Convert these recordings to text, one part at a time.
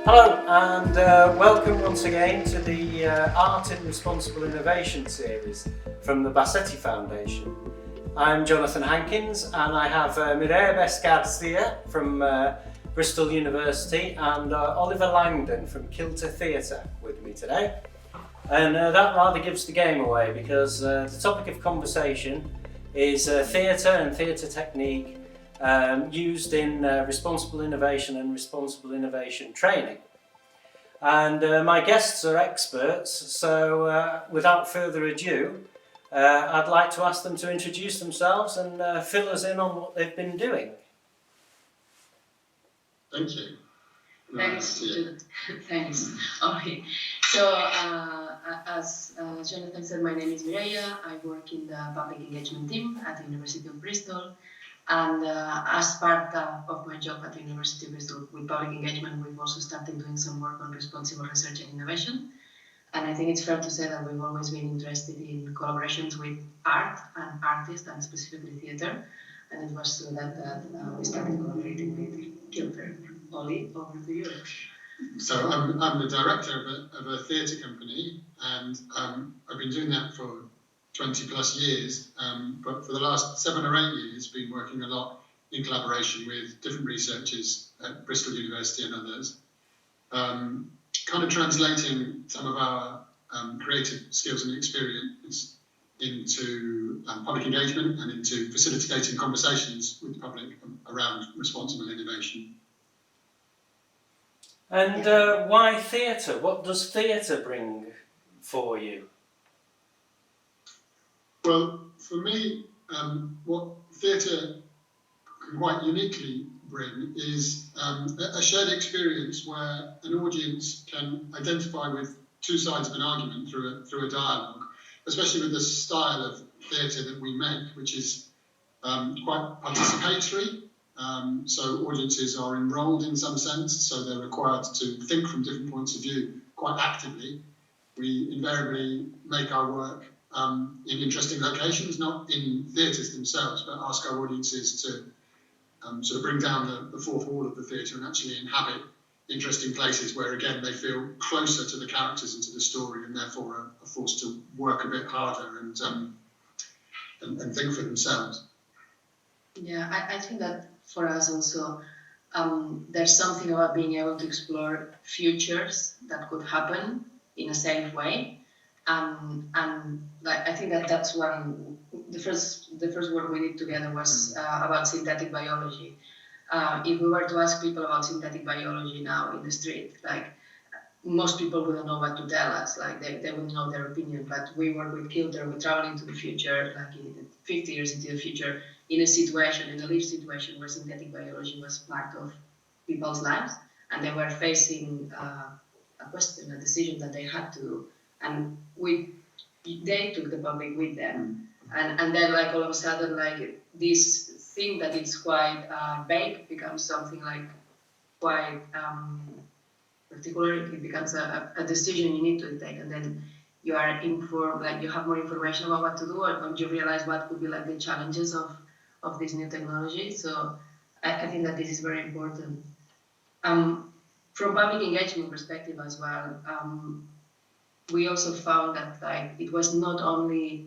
Hello and welcome once again to the Art in Responsible Innovation series from the Bassetti Foundation. I'm Jonathan Hankins and I have Mireia Bes Garcia from Bristol University and Oliver Langdon from Kilter Theatre with me today. And that rather gives the game away because the topic of conversation is theatre and theatre technique used in responsible innovation and responsible innovation training. And my guests are experts, so without further ado, I'd like to ask them to introduce themselves and fill us in on what they've been doing. Thank you. Thanks. Thanks. Okay. So, as Jonathan said, my name is Mireia. I work in the public engagement team at the University of Bristol. And as part of my job at the University of Bristol with public engagement, we've also started doing some work on responsible research and innovation. And I think it's fair to say that we've always been interested in collaborations with art and artists, and specifically theatre. And it was so that we started collaborating with Kilter. Oli, over to you. So I'm the director of a theatre company, and I've been doing that for 20 plus years, but for the last 7 or 8 years been working a lot in collaboration with different researchers at Bristol University and others, kind of translating some of our creative skills and experience into public engagement and into facilitating conversations with the public around responsible innovation. And why theatre? What does theatre bring for you? Well, for me, what theatre can quite uniquely bring is a shared experience where an audience can identify with two sides of an argument through a dialogue, especially with the style of theatre that we make, which is quite participatory. So audiences are enrolled in some sense, so they're required to think from different points of view quite actively. We invariably make our work in interesting locations, not in theatres themselves, but ask our audiences to sort of bring down the fourth wall of the theatre and actually inhabit interesting places where, again, they feel closer to the characters and to the story, and therefore are forced to work a bit harder and think for themselves. Yeah, I think that for us also, there's something about being able to explore futures that could happen in a safe way. And like, I think that's one. The first work we did together was about synthetic biology. If we were to ask people about synthetic biology now in the street, like most people wouldn't know what to tell us. Like they wouldn't know their opinion. But we work with Kilter. We travel into the future, like 50 years into the future, in a live situation where synthetic biology was part of people's lives, and they were facing a question, a decision that they had to do. And they took the public with them, and then like all of a sudden, like this thing that it's quite vague becomes something like quite particular. It becomes a decision you need to take, and then you are informed, like you have more information about what to do, and you realize what could be like the challenges of this new technology. So I think that this is very important. From public engagement perspective as well. We also found that like it was not only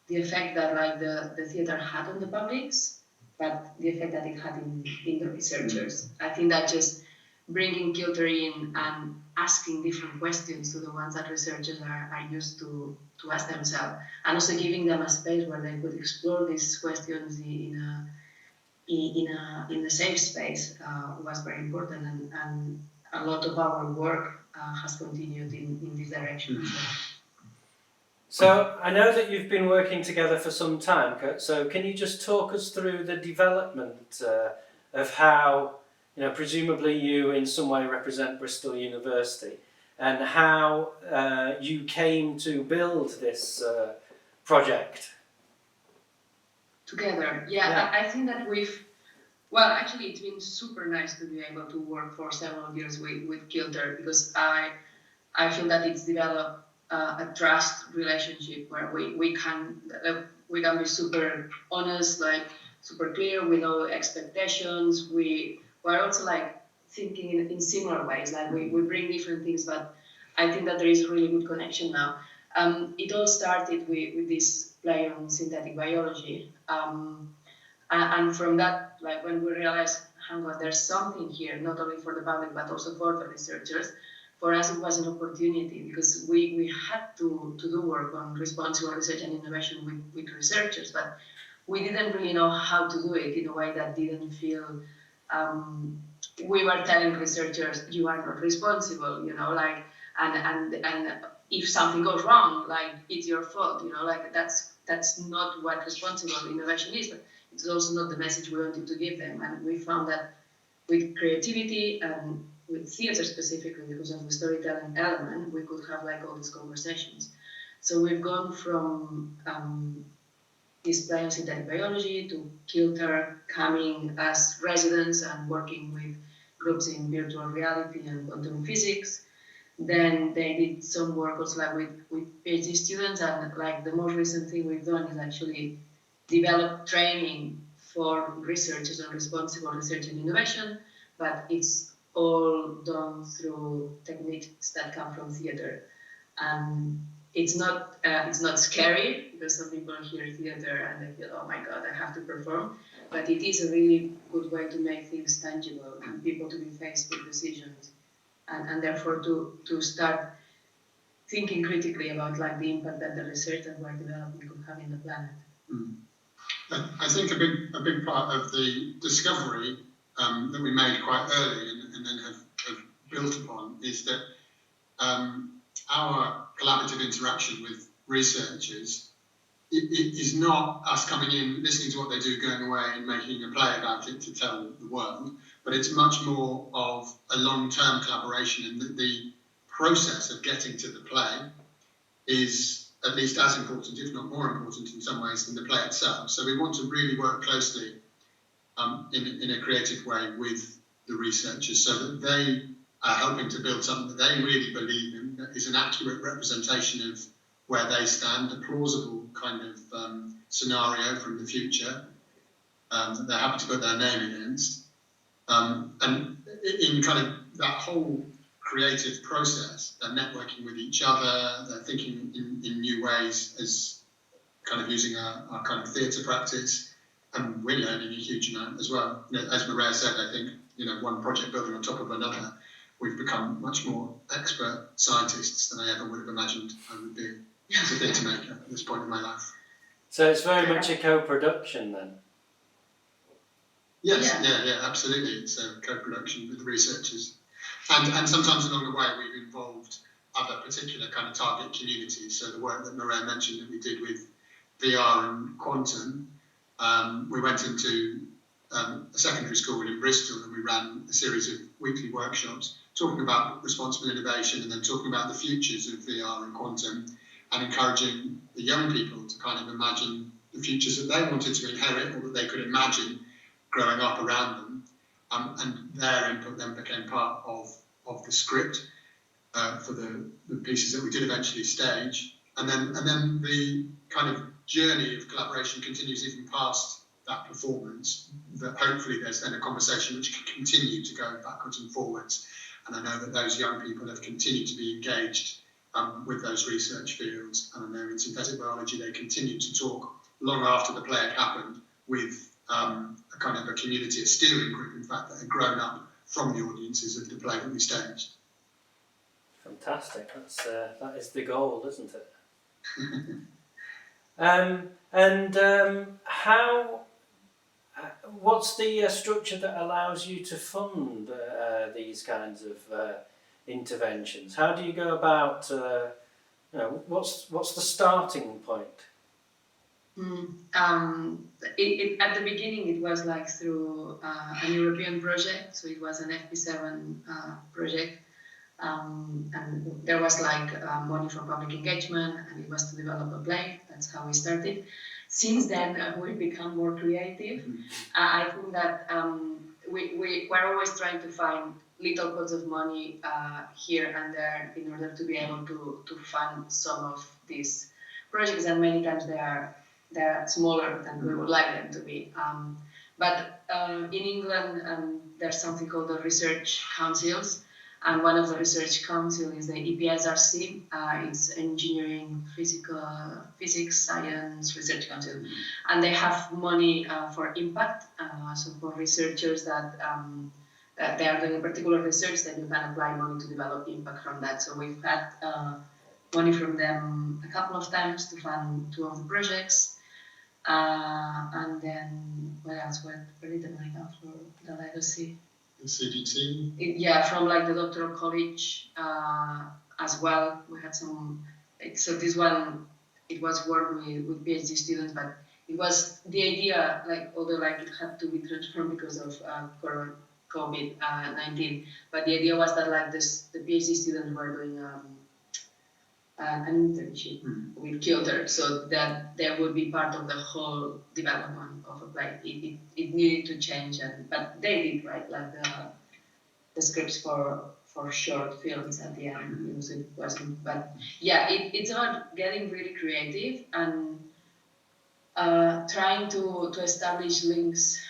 the effect that like the theatre had on the publics, but the effect that it had in the researchers. I think that just bringing Kilter in and asking different questions to the ones that researchers are used to ask themselves, and also giving them a space where they could explore these questions in a safe space was very important, and a lot of our work has continued in this direction. So I know that you've been working together for some time, so can you just talk us through the development of how, presumably you in some way represent Bristol University, and how you came to build this project? Together, yeah. I think that actually it's been super nice to be able to work for several years with Kilter, because I feel that it's developed a trust relationship where we can be super honest, like super clear with no expectations. We're also like thinking in similar ways. Like we bring different things, but I think that there is a really good connection now. It all started with this play on synthetic biology. And from that, like when we realized, hang on, there's something here, not only for the public, but also for the researchers. For us, it was an opportunity because we had to do work on responsible research and innovation with researchers, but we didn't really know how to do it in a way that didn't feel, we were telling researchers, you are not responsible, like, and if something goes wrong, like, it's your fault, like, that's not what responsible innovation is, but it's also not the message we wanted to give them. And we found that with creativity and with theatre specifically, because of the storytelling element, we could have like all these conversations. So we've gone from this play on synthetic biology to Kilter coming as residents and working with groups in virtual reality and quantum physics. Then they did some work also like with PhD students, and like the most recent thing we've done is actually develop training for researchers on responsible research and innovation, but it's all done through techniques that come from theatre. And it's not scary, because some people hear theatre and they feel, oh my God, I have to perform. But it is a really good way to make things tangible and people to be faced with decisions, and therefore to start thinking critically about like the impact that the research that we're developing could have in the planet. I think a big part of the discovery that we made quite early and then have built upon is that our collaborative interaction with researchers it is not us coming in, listening to what they do, going away and making a play about it to tell the world, but it's much more of a long-term collaboration, and the process of getting to the play is at least as important, if not more important in some ways, than the play itself. So we want to really work closely in a creative way with the researchers so that they are helping to build something that they really believe in, that is an accurate representation of where they stand, a plausible kind of scenario from the future that they're happy to put their name against. And in kind of that whole creative process, they're networking with each other, they're thinking in new ways, as kind of using our kind of theatre practice, and we're learning a huge amount as well. As Mireia said, I think one project building on top of another, we've become much more expert scientists than I ever would have imagined I would be as a theatre maker at this point in my life. So it's very much a co-production then? Yes, yeah, absolutely. It's a co-production with the researchers. And sometimes along the way we've involved other particular kind of target communities. So the work that Mireia mentioned that we did with VR and quantum, we went into a secondary school in Bristol and we ran a series of weekly workshops talking about responsible innovation and then talking about the futures of VR and quantum, and encouraging the young people to kind of imagine the futures that they wanted to inherit or that they could imagine growing up around them. And their input then became part of the script for the pieces that we did eventually stage. And then the kind of journey of collaboration continues even past that performance, that hopefully there's then a conversation which can continue to go backwards and forwards. And I know that those young people have continued to be engaged with those research fields. And I know in synthetic biology they continue to talk long after the play had happened with a kind of a community, a steering group, in fact, that had grown up from the audiences of the play that we staged. Fantastic. That is the goal, isn't it? What's the structure that allows you to fund these kinds of interventions? How do you go about? What's the starting point? At the beginning, it was like through an European project, so it was an FP7 project, and there was like money for public engagement, and it was to develop a play. That's how we started. Since then, we've become more creative. I think that we're always trying to find little pots of money here and there in order to be able to fund some of these projects, and many times they are smaller than we would like them to be. But in England, there's something called the research councils, and one of the research council is the EPSRC. It's Engineering, Physics, Science Research Council, and they have money for impact. So for researchers that they are doing a particular research, then you can apply money to develop impact from that. So we've had money from them a couple of times to fund 2 of the projects. And then what else? Where did the money come for the legacy? The CDT? Yeah, from like the doctoral college as well. We had some. So this one, it was work with PhD students, but it was the idea, like, although like it had to be transformed because of COVID-19, but the idea was that like the PhD students were doing an internship with Kilter, so that they would be part of the whole development of a play. It needed to change, but they did write like the scripts for short films at the end. It wasn't, but yeah, it's about getting really creative and trying to establish links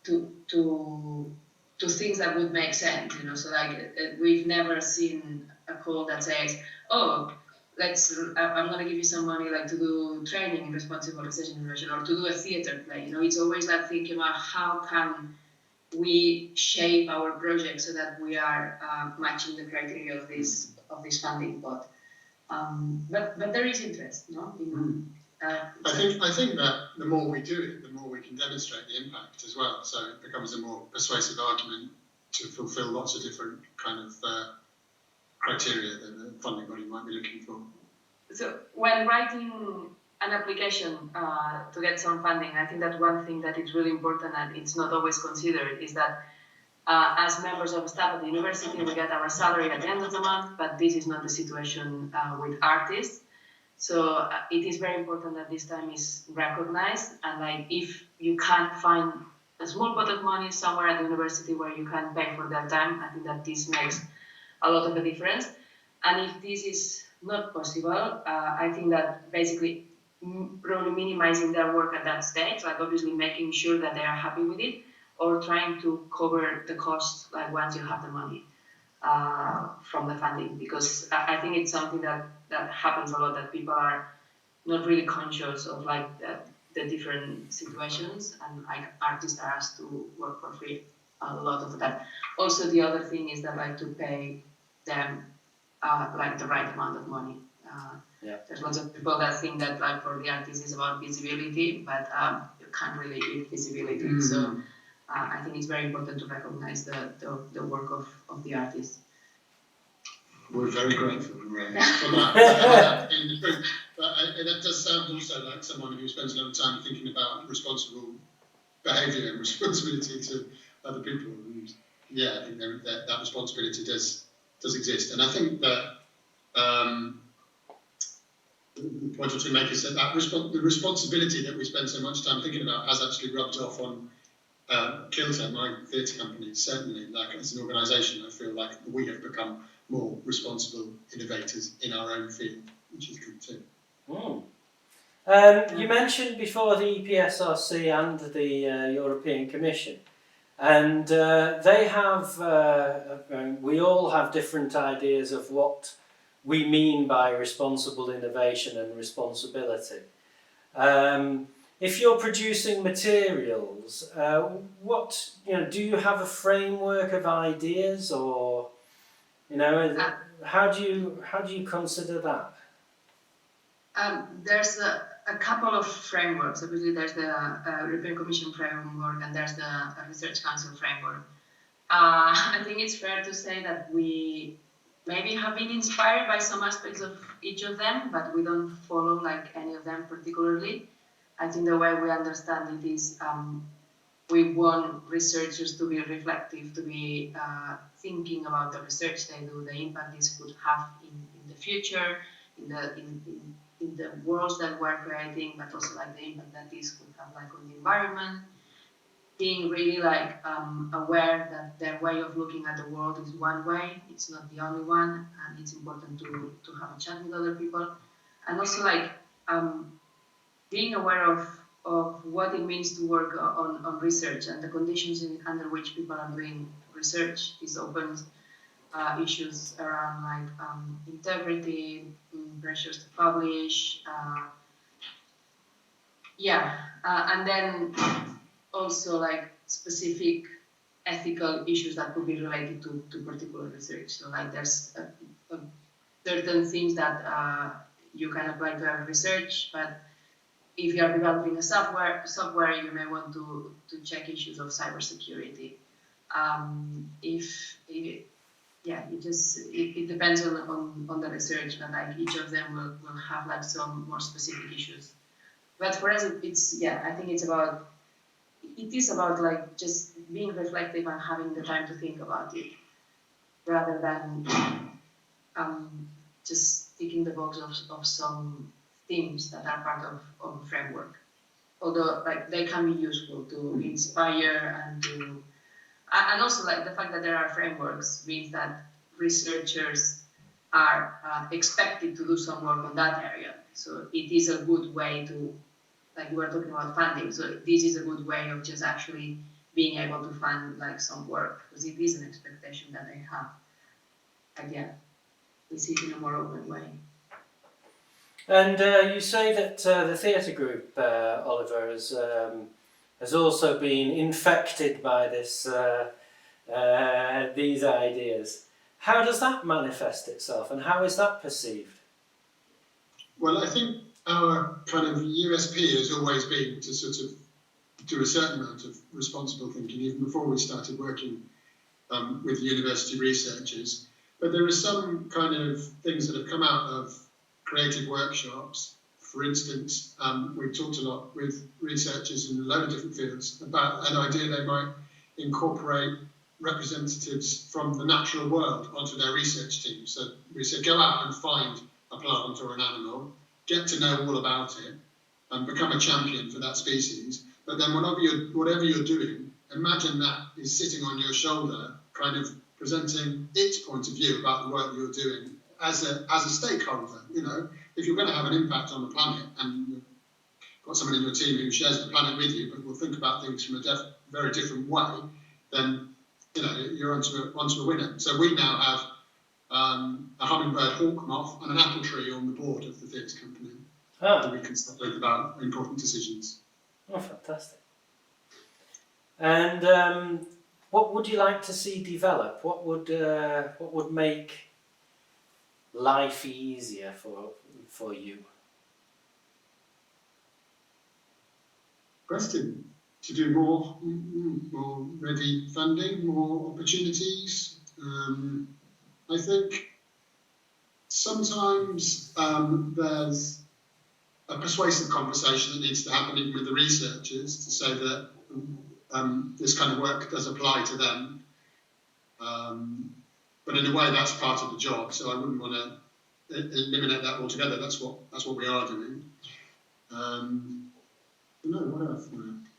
to things that would make sense, you know. So like we've never seen a call that says, "Oh, I'm going to give you some money like to do training in responsible research and innovation, or to do a theatre play." You know, it's always like thinking about how can we shape our project so that we are matching the criteria of this funding pot. But there is interest, no? I think that the more we do it, the more we can demonstrate the impact as well. So it becomes a more persuasive argument to fulfil lots of different kind of criteria that the funding body might be looking for. So when writing an application to get some funding, I think that one thing that is really important and it's not always considered is that as members of staff at the university, we get our salary at the end of the month, but this is not the situation with artists. So it is very important that this time is recognized, and like if you can't find a small pot of money somewhere at the university where you can pay for their time, I think that this makes a lot of a difference. And if this is not possible, I think that basically probably minimizing their work at that stage, like obviously making sure that they are happy with it, or trying to cover the cost like once you have the money from the funding, because I think it's something that happens a lot, that people are not really conscious of like the different situations, and like artists are asked to work for free a lot of the time. Also, the other thing is that like to pay them like the right amount of money. There's lots of people that think that like for the artists is about visibility, but you can't really give visibility. So I think it's very important to recognize the work of the artist. We're very grateful for that. But that does sound also like someone who spends a lot of time thinking about responsible behaviour and responsibility to other people. And yeah, I think that responsibility does exist. And I think that the point to make is that the responsibility that we spend so much time thinking about has actually rubbed off on Kilter, my theatre company. Certainly, like as an organisation, I feel like we have become more responsible innovators in our own field, which is good too. You mentioned before the EPSRC and the European Commission, and they have, we all have different ideas of what we mean by responsible innovation and responsibility. If you're producing materials, what, do you have a framework of ideas, or how do you consider that? There's a couple of frameworks. Obviously, there's the European Commission framework and there's the Research Council framework. I think it's fair to say that we maybe have been inspired by some aspects of each of them, but we don't follow like any of them particularly. I think the way we understand it is we want researchers to be reflective, to be thinking about the research they do, the impact this could have in the future, in the worlds that we're creating, but also like the impact that this could have like on the environment. Being really like aware that their way of looking at the world is one way, it's not the only one, and it's important to have a chat with other people. And also like being aware of of what it means to work on research and the conditions under which people are doing research. This opens issues around like integrity, pressures to publish, and then also like specific ethical issues that could be related to particular research. So like there's certain things that you can apply to our research, but if you are developing a software, you may want to check issues of cybersecurity. It depends on the research, but like each of them will have like some more specific issues. But for us, I think it is about like just being reflective and having the time to think about it, rather than just ticking the box of some themes that are part of a framework. Although like they can be useful to inspire and also like the fact that there are frameworks means that researchers are expected to do some work on that area. So it is a good way to, like we were talking about funding, so this is a good way of just actually being able to fund like some work, because it is an expectation that they have. Again, we see it in a more open way. And you say that the theatre group, Oliver, has also been infected by these ideas. How does that manifest itself, and how is that perceived? Well, I think our kind of USP has always been to sort of do a certain amount of responsible thinking, even before we started working with university researchers. But there are some kind of things that have come out of creative workshops. For instance, we've talked a lot with researchers in a load of different fields about an idea they might incorporate representatives from the natural world onto their research team. So we said, go out and find a plant or an animal, get to know all about it, and become a champion for that species. But then whatever you're doing, imagine that is sitting on your shoulder, kind of presenting its point of view about the work you're doing as a stakeholder. You know, if you're going to have an impact on the planet and you've got someone in your team who shares the planet with you, but will think about things from a very different way, then you know you're onto a winner. So we now have a hummingbird, hawk moth, and an apple tree on the board of the theatre company. That we can speculate about important decisions. Oh, fantastic! And what would you like to see develop? What would make life easier for you? Question. To do more ready funding, more opportunities. I think sometimes there's a persuasive conversation that needs to happen even with the researchers to say that this kind of work does apply to them. But in a way, that's part of the job, so I wouldn't want to eliminate that altogether. That's what we are doing. What else?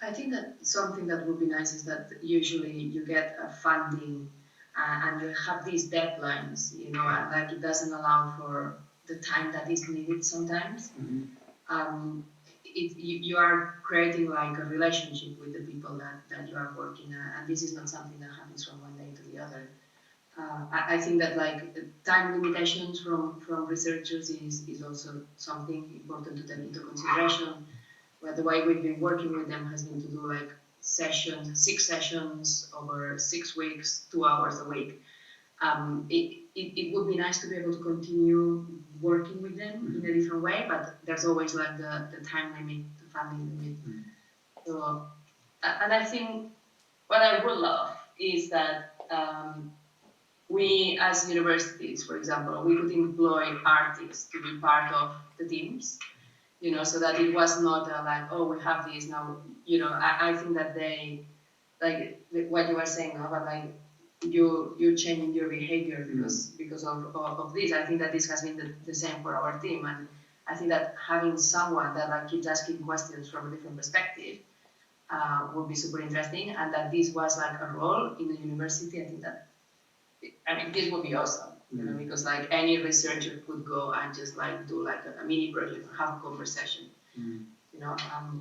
I think that something that would be nice is that usually you get funding and you have these deadlines, you know, and like it doesn't allow for the time that is needed sometimes. Mm-hmm. You are creating like a relationship with the people that you are working and this is not something that happens from one day to the other. I think that like time limitations from researchers is also something important to take into consideration. Where the way we've been working with them has been to do like 6 sessions over 6 weeks, 2 hours a week. It would be nice to be able to continue working with them in a different way, but there's always like the time limit, the funding limit. So, and I think what I would love is that we as universities, for example, we could employ artists to be part of the teams. You know, so that it was not like, oh, we have this now. You know, I think that they, like what you were saying about like you're changing your behavior because of this. I think that this has been the same for our team, and I think that having someone that like keeps asking questions from a different perspective would be super interesting, and that this was like a role in the university. I think that, this would be awesome. You know, because like any researcher could go and just like do like a mini project, have a conversation. You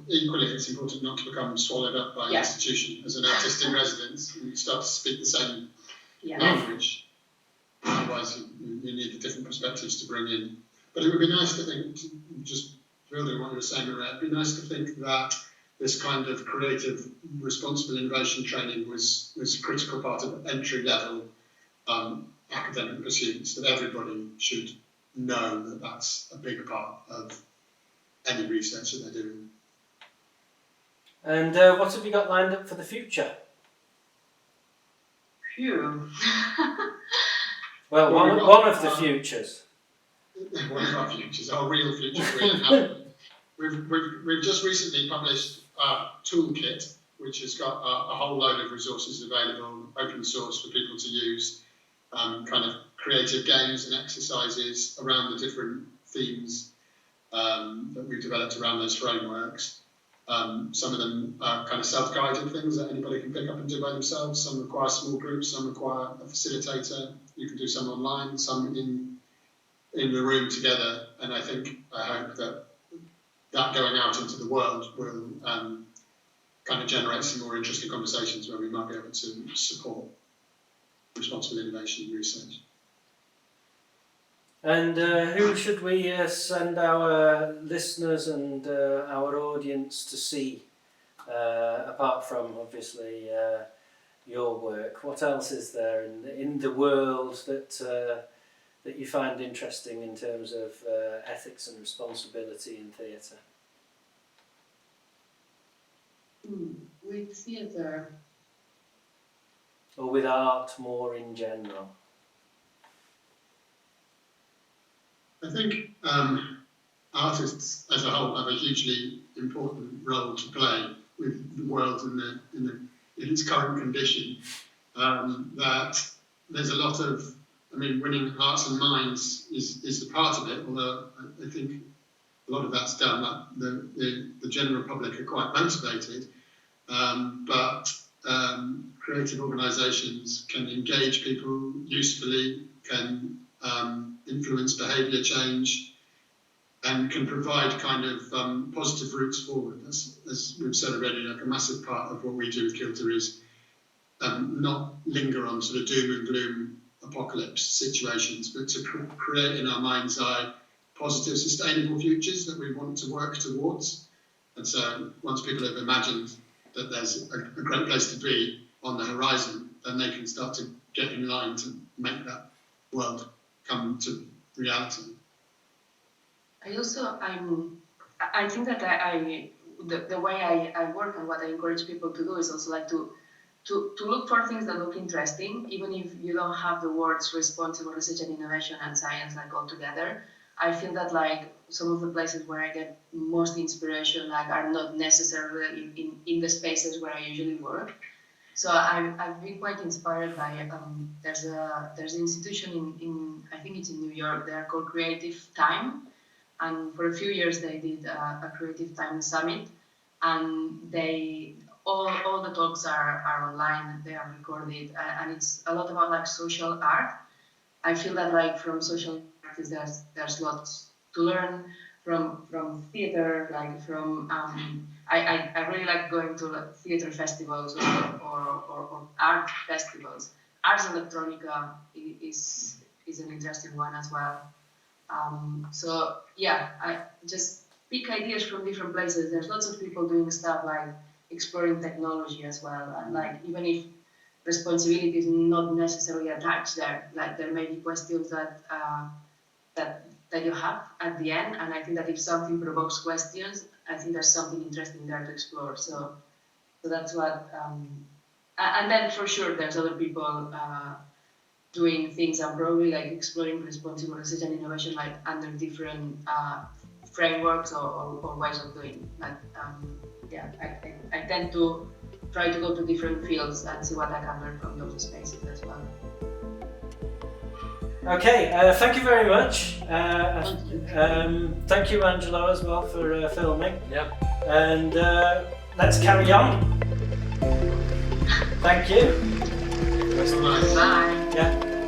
Equally, it's important not to become swallowed up by an institution as an artist in residence and you start to speak the same language. Otherwise, you need the different perspectives to bring in. But it would be nice to think, just building on what you were saying, Mireia, it'd be nice to think that this kind of creative, responsible innovation training was a critical part of entry-level academic pursuits, that everybody should know that that's a big part of any research that they're doing. And what have you got lined up for the future? Phew. Well, one of the futures. One of our futures, our real futures. We've just recently published a toolkit, which has got a whole load of resources available, open source for people to use, kind of creative games and exercises around the different themes that we've developed around those frameworks. Some of them are kind of self-guided things that anybody can pick up and do by themselves. Some require small groups, some require a facilitator. You can do some online, some in the room together. And I hope that going out into the world will kind of generate some more interesting conversations where we might be able to support responsible innovation research. And who should we send our listeners and our audience to see, apart from obviously your work? What else is there in the world that you find interesting in terms of ethics and responsibility in theatre? With theatre. Or with art more in general? I think artists as a whole have a hugely important role to play with the world in its current condition. That there's a lot of, winning hearts and minds is a part of it, although I think a lot of that's done. The general public are quite motivated, but creative organisations can engage people usefully, can influence behaviour change, and can provide kind of positive routes forward. As we've said already, like a massive part of what we do with Kilter is not linger on sort of doom and gloom apocalypse situations, but to create in our mind's eye positive, sustainable futures that we want to work towards. And so once people have imagined that there's a great place to be on the horizon, then they can start to get in line to make that world come to reality. I think that the way I work and what I encourage people to do is also like to look for things that look interesting, even if you don't have the words responsible research and innovation and science like all together. I feel that like some of the places where I get most inspiration like are not necessarily in the spaces where I usually work. So I've been quite inspired by there's an institution in I think it's in New York. They are called Creative Time, and for a few years they did a Creative Time summit, and all the talks are online. They are recorded, and it's a lot about like social art. I feel that like from social artists there's lots to learn from theater, like from I really like going to like theater festivals or art festivals. Ars Electronica is an interesting one as well. So yeah, I just pick ideas from different places. There's lots of people doing stuff like exploring technology as well, and like even if responsibility is not necessarily attached there, like there may be questions that you have at the end, and I think that if something provokes questions, I think there's something interesting there to explore. So that's what, and then for sure there's other people doing things and probably like exploring responsible research and innovation like under different frameworks or ways of doing. Like I tend to try to go to different fields and see what I can learn from those spaces as well. Okay, thank you very much. Thank you, Angelo, as well for filming. Yep. And let's carry on. Thank you. Bye. Yeah.